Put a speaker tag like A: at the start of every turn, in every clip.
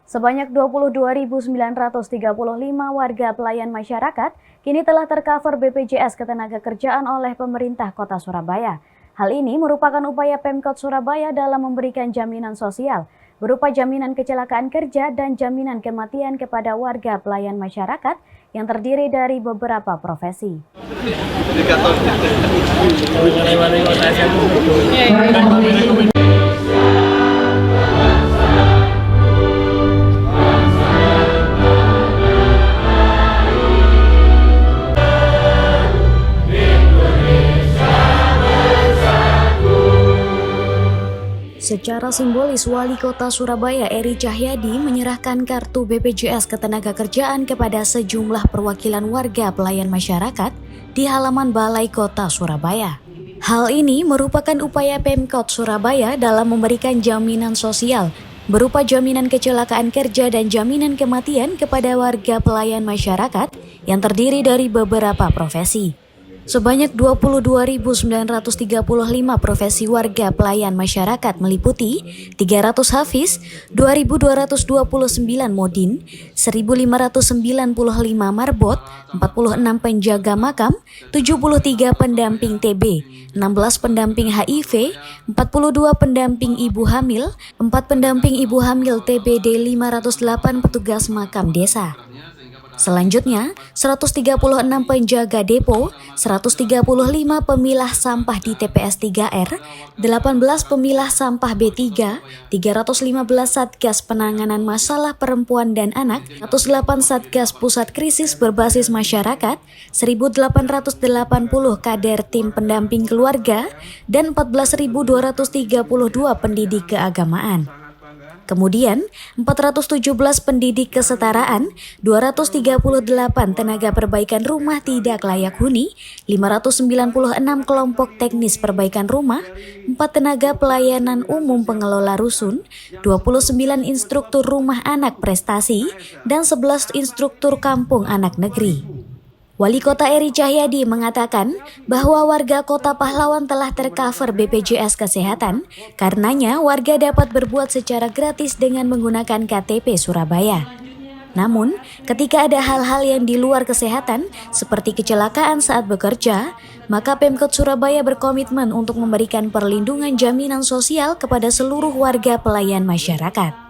A: Sebanyak 22.935 warga pelayan masyarakat kini telah tercover BPJS Ketenagakerjaan oleh pemerintah Kota Surabaya. Hal ini merupakan upaya Pemkot Surabaya dalam memberikan jaminan sosial berupa jaminan kecelakaan kerja dan jaminan kematian kepada warga pelayan masyarakat yang terdiri dari beberapa profesi. Secara simbolis, Wali Kota Surabaya Eri Cahyadi menyerahkan kartu BPJS Ketenagakerjaan kepada sejumlah perwakilan warga pelayan masyarakat di halaman Balai Kota Surabaya. Hal ini merupakan upaya Pemkot Surabaya dalam memberikan jaminan sosial berupa jaminan kecelakaan kerja dan jaminan kematian kepada warga pelayan masyarakat yang terdiri dari beberapa profesi. Sebanyak 22.935 profesi warga pelayan masyarakat meliputi 300 hafiz, 2.229 modin, 1.595 marbot, 46 penjaga makam, 73 pendamping TB, 16 pendamping HIV, 42 pendamping ibu hamil, 4 pendamping ibu hamil TBD, 508 petugas makam desa. Selanjutnya, 136 penjaga depo, 135 pemilah sampah di TPS 3R, 18 pemilah sampah B3, 315 Satgas Penanganan Masalah Perempuan dan Anak, 108 Satgas Pusat Krisis Berbasis Masyarakat, 1.880 kader tim pendamping keluarga, dan 14.232 pendidik keagamaan. Kemudian, 417 pendidik kesetaraan, 238 tenaga perbaikan rumah tidak layak huni, 596 kelompok teknis perbaikan rumah, 4 tenaga pelayanan umum pengelola rusun, 29 instruktur rumah anak prestasi, dan 11 instruktur kampung anak negeri. Wali Kota Eri Cahyadi mengatakan bahwa warga Kota Pahlawan telah tercover BPJS Kesehatan, karenanya warga dapat berbuat secara gratis dengan menggunakan KTP Surabaya. Namun, ketika ada hal-hal yang di luar kesehatan, seperti kecelakaan saat bekerja, maka Pemkot Surabaya berkomitmen untuk memberikan perlindungan jaminan sosial kepada seluruh warga pelayan masyarakat.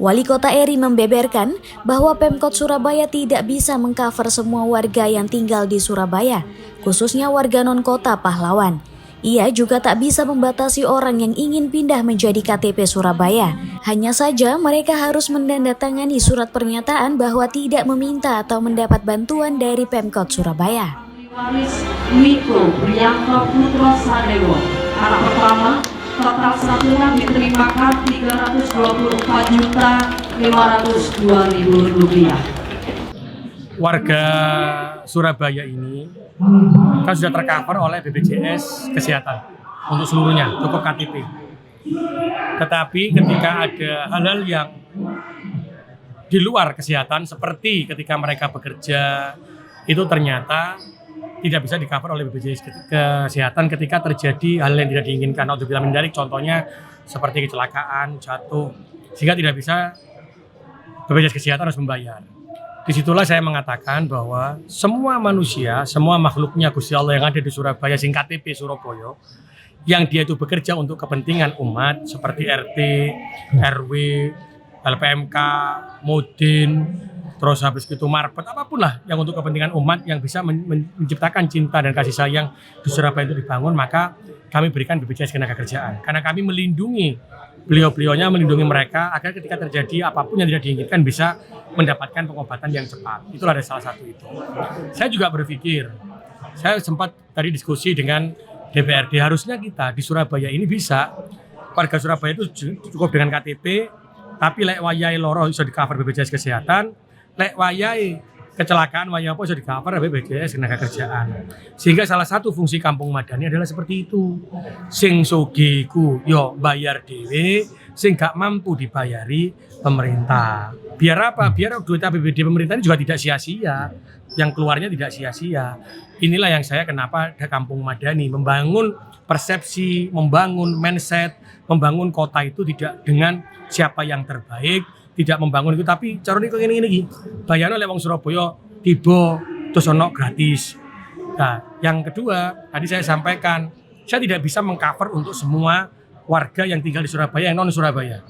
A: Wali Kota Eri membeberkan bahwa Pemkot Surabaya tidak bisa mengcover semua warga yang tinggal di Surabaya, khususnya warga non-kota Pahlawan. Ia juga tak bisa membatasi orang yang ingin pindah menjadi KTP Surabaya. Hanya saja mereka harus menandatangani surat pernyataan bahwa tidak meminta atau mendapat bantuan dari Pemkot Surabaya.
B: Wiko Priyanto Putro Sadewo, anak pertama, total santunan diterimakan Rp324.502.000.
C: Warga Surabaya ini kan sudah tercover oleh BPJS Kesehatan untuk seluruhnya, cukup KTP. Tetapi ketika ada hal-hal yang di luar kesehatan seperti ketika mereka bekerja, itu ternyata tidak bisa di-cover oleh BPJS Kesehatan ketika terjadi hal yang tidak diinginkan atau bila mendarik, contohnya seperti kecelakaan, jatuh, sehingga tidak bisa BPJS Kesehatan harus membayar. Disitulah saya mengatakan bahwa semua manusia, semua makhluknya Gusti Allah yang ada di Surabaya, sing KTP Surabaya, yang dia itu bekerja untuk kepentingan umat seperti RT, RW, LPMK, Modin, terus habis itu marbot, apapun lah yang untuk kepentingan umat yang bisa menciptakan cinta dan kasih sayang di Surabaya itu dibangun, maka kami berikan BPJS Ketenagakerjaan. Karena kami melindungi beliau-beliaunya, melindungi mereka agar ketika terjadi apapun yang tidak diinginkan bisa mendapatkan pengobatan yang cepat. Itulah ada salah satu itu. Saya juga berpikir, saya sempat tadi diskusi dengan DPRD, harusnya kita di Surabaya ini bisa, warga Surabaya itu cukup dengan KTP, tapi lek wayai loro bisa di-cover BPJS Kesehatan, lek wayai kecelakaan wayai apa bisa di-cover BPJS Ketenagakerjaan. Sehingga salah satu fungsi Kampung Madani adalah seperti itu. Sing sugih ku yo bayar dhewe, sing gak mampu dibayari pemerintah. Biar apa? Biar duit APBD pemerintah ini juga tidak sia-sia. Yang keluarnya tidak sia-sia. Inilah yang saya kenapa ada Kampung Madani, membangun persepsi, membangun mindset, membangun kota itu tidak dengan siapa yang terbaik, tidak membangun itu, tapi cara niku ngene iki. Bayarno lek wong Surabaya tiba terus ono gratis. Nah, yang kedua, tadi saya sampaikan, saya tidak bisa mengcover untuk semua warga yang tinggal di Surabaya yang non Surabaya.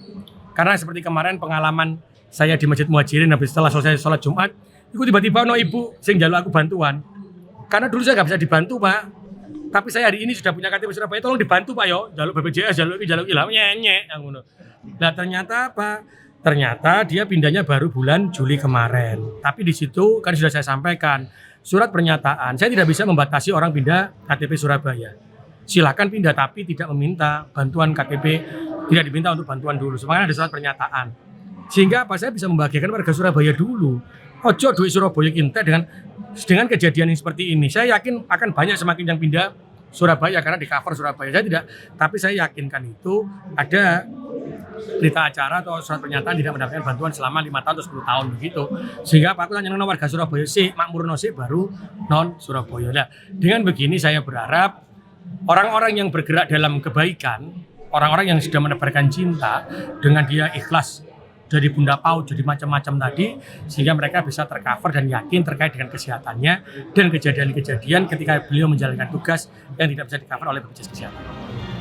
C: Karena seperti kemarin pengalaman saya di Masjid Muhajirin habis setelah selesai sholat Jumat, itu tiba-tiba ono ibu sing njaluk aku bantuan. Karena dulu saya nggak bisa dibantu, Pak. Tapi saya hari ini sudah punya KTP Surabaya, tolong dibantu Pak yo, jaluk BPJS, jaluk ilang nyenyek ngono. Nah, ternyata apa? Ternyata dia pindahnya baru bulan Juli kemarin. Tapi di situ kan sudah saya sampaikan, surat pernyataan, saya tidak bisa membatasi orang pindah KTP Surabaya. Silakan pindah tapi tidak meminta bantuan KTP, tidak diminta untuk bantuan dulu. Sebenarnya ada surat pernyataan. Sehingga apa, saya bisa membahagiakan warga Surabaya dulu. Ojo duit Surabaya kita dengan kejadian yang seperti ini. Saya yakin akan banyak semakin yang pindah Surabaya karena di cover Surabaya. Saya tidak, tapi saya yakinkan itu ada berita acara atau surat pernyataan tidak mendapatkan bantuan selama 5 tahun atau 10 tahun begitu. Sehingga Pak aku tanya warga Surabaya sih, makmurno sih baru non Surabaya. Nah, dengan begini saya berharap orang-orang yang bergerak dalam kebaikan, orang-orang yang sudah menebarkan cinta dengan dia ikhlas dari bunda paut, jadi macam-macam tadi, sehingga mereka bisa tercover dan yakin terkait dengan kesehatannya dan kejadian-kejadian ketika beliau menjalankan tugas yang tidak bisa di-cover oleh BPJS Kesehatan.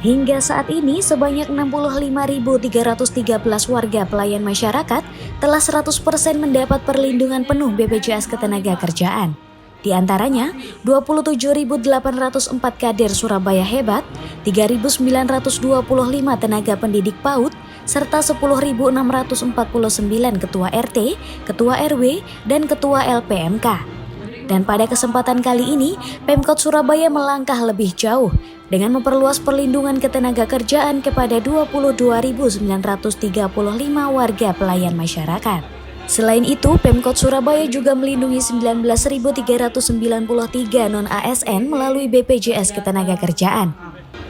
A: Hingga saat ini sebanyak 65.313 warga pelayan masyarakat telah 100% mendapat perlindungan penuh BPJS Ketenagakerjaan. Di antaranya 27.804 kader Surabaya Hebat, 3.925 tenaga pendidik PAUD, serta 10.649 ketua RT, ketua RW, dan ketua LPMK. Dan pada kesempatan kali ini, Pemkot Surabaya melangkah lebih jauh dengan memperluas perlindungan ketenagakerjaan kepada 22.935 warga pelayan masyarakat. Selain itu, Pemkot Surabaya juga melindungi 19.393 non-ASN melalui BPJS Ketenagakerjaan.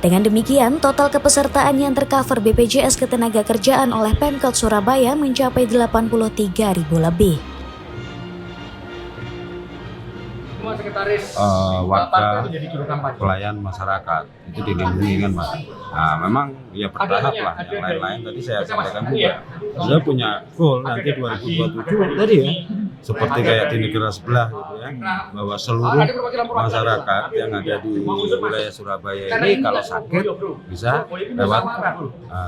A: Dengan demikian, total kepesertaan yang tercover BPJS Ketenagakerjaan oleh Pemkot Surabaya mencapai 83.000 lebih.
D: Warga pelayan masyarakat itu dilindungi kan Pak. Nah memang ya bertahap lah, yang lain-lain tadi saya sampaikan juga. Saya punya goal nanti 2027 tadi ya, seperti kayak di negara sebelah gitu ya, bahwa seluruh masyarakat yang ada di wilayah Surabaya ini kalau sakit bisa lewat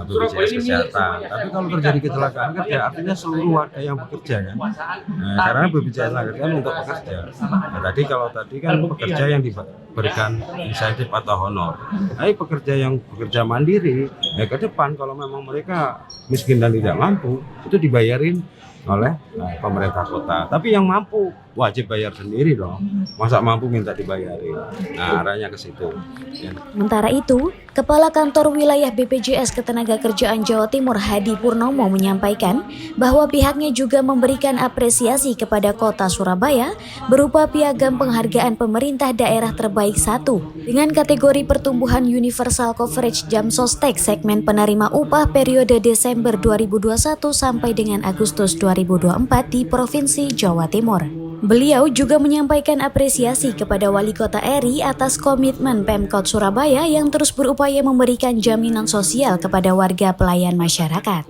D: BPJS Kesehatan. Tapi kalau terjadi kecelakaan kerja artinya seluruh warga yang bekerja kan. Nah, karena BPJS Kesehatan untuk pekerja. Nah, tadi kan pekerja yang diberikan insentif atau honor. Tapi pekerja yang bekerja mandiri, ya ke depan kalau memang mereka miskin dan tidak mampu, itu dibayarin oleh pemerintah kota. Tapi yang mampu wajib bayar sendiri dong. Masa mampu minta dibayarin. Nah, arahnya ke situ.
A: Sementara itu, Kepala Kantor Wilayah BPJS Ketenagakerjaan Jawa Timur Hadi Purnomo menyampaikan bahwa pihaknya juga memberikan apresiasi kepada Kota Surabaya berupa piagam penghargaan pemerintah daerah terbaik 1 dengan kategori pertumbuhan Universal Coverage Jam Sostek segmen penerima upah periode Desember 2021 sampai dengan Agustus 2024 di Provinsi Jawa Timur. Beliau juga menyampaikan apresiasi kepada Wali Kota RI atas komitmen Pemkot Surabaya yang terus berupaya memberikan jaminan sosial kepada warga pelayan masyarakat.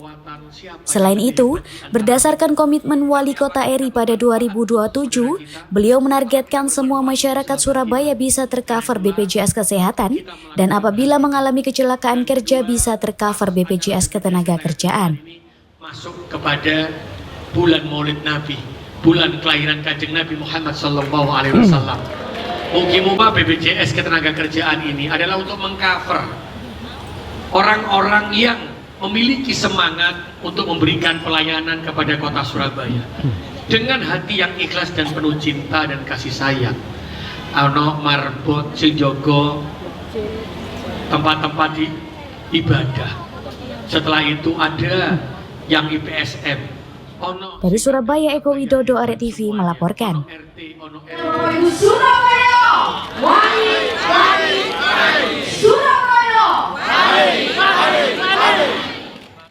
A: Selain itu, berdasarkan komitmen Wali Kota RI pada 2027, beliau menargetkan semua masyarakat Surabaya bisa tercover BPJS Kesehatan dan apabila mengalami kecelakaan kerja bisa tercover BPJS Ketenagakerjaan.
E: Masuk kepada bulan Maulid Nabi, bulan kelahiran Kanjeng Nabi Muhammad Sallallahu Alaihi Wasallam. Mugi-mugi BPJS Ketenagakerjaan ini adalah untuk mengcover orang-orang yang memiliki semangat untuk memberikan pelayanan kepada Kota Surabaya dengan hati yang ikhlas dan penuh cinta dan kasih sayang. Ono marbot sing jaga tempat-tempat ibadah. Setelah itu ada yang IPSM.
A: Dari Surabaya, Eko Widodo, Arek TV melaporkan.
B: Surabaya!